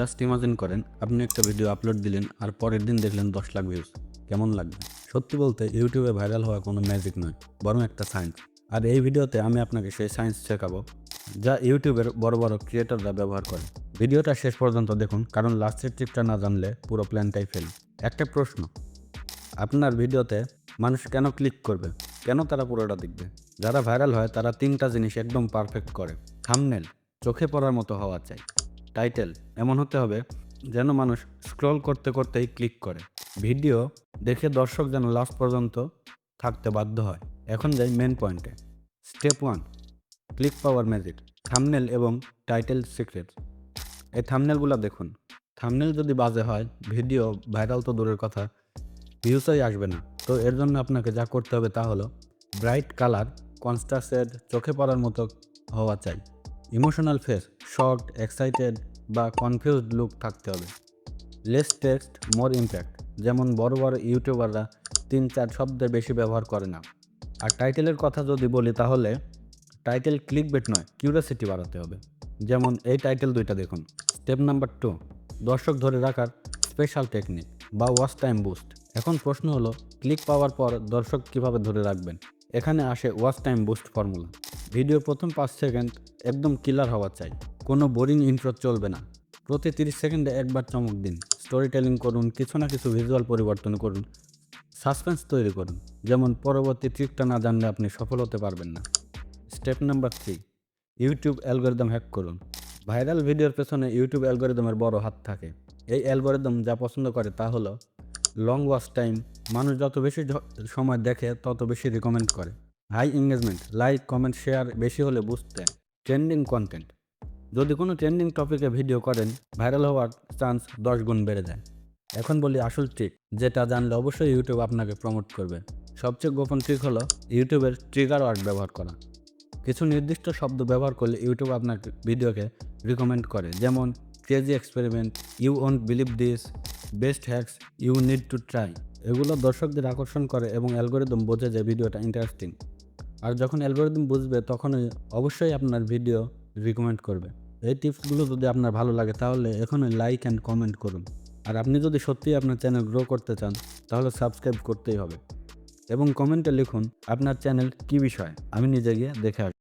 Just imagine করেন আপনি একটা ভিডিও আপলোড দিলেন আর পরের দিন দেখলেন 10 লাখ ভিউজ। কেমন লাগবে? সত্যি বলতে ইউটিউবে ভাইরাল হওয়া কোনো ম্যাজিক নয়, বরং একটা সায়েন্স। আর এই ভিডিওতে আমি আপনাকে সেই সায়েন্স শেখাবো যা ইউটিউবের বড় বড় ক্রিয়েটররা ব্যবহার করে। ভিডিওটা শেষ পর্যন্ত দেখুন, কারণ লাস্টের টিপটা না জানলে পুরো প্ল্যানটাই ফেল। একটা প্রশ্ন, আপনার ভিডিওতে মানুষ কেন ক্লিক করবে? কেন তারা পুরোটা দেখবে? যারা ভাইরাল হয় তারা 3টা জিনিস একদম পারফেক্ট করে। থাম্বনেল চোখে পড়ার মতো হওয়া চাই। টাইটেল এমন হতে হবে যেন মানুষ স্ক্রল করতে করতেই ক্লিক করে। ভিডিও দেখে দর্শক যেন লাস্ট পর্যন্ত থাকতে বাধ্য হয়। এখন যাই মেন পয়েন্টে। স্টেপ 1, ক্লিক পাওয়ার ম্যাজিক। থাম্বনেল এবং টাইটেল সিক্রেট। এই থাম্বনেলগুলো দেখুন। থাম্বনেল যদি বাজে হয়, ভিডিও ভাইরাল তো দূরের কথা, ভিউসই আসবে না। তো এর জন্য আপনাকে যা করতে হবে তা হলো ব্রাইট কালার, কনট্রাস্টেড, চোখে পড়ার মতো হওয়া চাই। ইমোশনাল ফেস, শর্ট, এক্সাইটেড বা কনফিউজড লুক থাকতে হবে। লেস টেক্সট, মোর ইম্প্যাক্ট, যেমন বড় বড় ইউটিউবাররা 3-4 শব্দের বেশি ব্যবহার করে না। আর টাইটেলের কথা যদি বলি তাহলে টাইটেল ক্লিকবেট নয়, কিউরিওসিটি বাড়াতে হবে। যেমন এই টাইটেল দুইটা দেখুন। স্টেপ নাম্বার 2, দর্শক ধরে রাখার স্পেশাল টেকনিক বা ওয়াচ টাইম বুস্ট। এখন প্রশ্ন হলো, ক্লিক পাওয়ার পর দর্শক কিভাবে ধরে রাখবেন? এখানে আসে ওয়াচ টাইম বুস্ট ফর্মুলা। ভিডিওর প্রথম 5 সেকেন্ড একদম কিলার হওয়া চাই, কোনো বোরিং ইন্ট্রো চলবে না। প্রতি 30 সেকেন্ডে একবার চমক দিন, স্টোরি টেলিং করুন, কিছু না কিছু ভিজুয়াল পরিবর্তন করুন, সাসপেন্স তৈরি করুন। যেমন পরবর্তী ট্রিকটা না জানলে আপনি সফল হতে পারবেন না। Step number 3, YouTube algorithm hack করুন। ভাইরাল ভিডিওর পেছনে ইউটিউব অ্যালগরিদমের বড় হাত থাকে। এই অ্যালগরিদম যা পছন্দ করে তা হলো লং ওয়াচ টাইম, মানুষ যত বেশি সময় দেখে তত বেশি রিকমেন্ড করে। High engagement, like, comment, share বেশি হলে বুস্ট দেয়। ট্রেন্ডিং কন্টেন্ট, যদি কোনো ট্রেন্ডিং টপিকে ভিডিও করেন, ভাইরাল হওয়ার চান্স 10 গুণ বেড়ে যায়। এখন বলি আসল ট্রিক, যেটা জানলে অবশ্যই ইউটিউব আপনাকে প্রমোট করবে। সবচেয়ে গোপন ট্রিক হলো ইউটিউবের ট্রিগার ওয়ার্ড ব্যবহার করা। কিছু নির্দিষ্ট শব্দ ব্যবহার করলে ইউটিউব আপনার ভিডিওকে রিকমেন্ড করে। যেমন crazy experiment, you won't believe this, best hacks, you need to try. এগুলো দর্শকদের আকর্ষণ করে এবং অ্যালগোরিদম বোঝে যে ভিডিওটা ইন্টারেস্টিং। আর যখন অ্যালগোরিদম বুঝবে তখনই অবশ্যই আপনার ভিডিও রিকমেন্ড করবে। এই টিপসগুলো যদি আপনার ভালো লাগে তাহলে এখনই লাইক অ্যান্ড কমেন্ট করুন। আর আপনি যদি সত্যিই আপনার চ্যানেল গ্রো করতে চান তাহলে সাবস্ক্রাইব করতেই হবে এবং কমেন্টে লিখুন আপনার চ্যানেল কী বিষয়, আমি নিজে গিয়ে দেখে আসবো।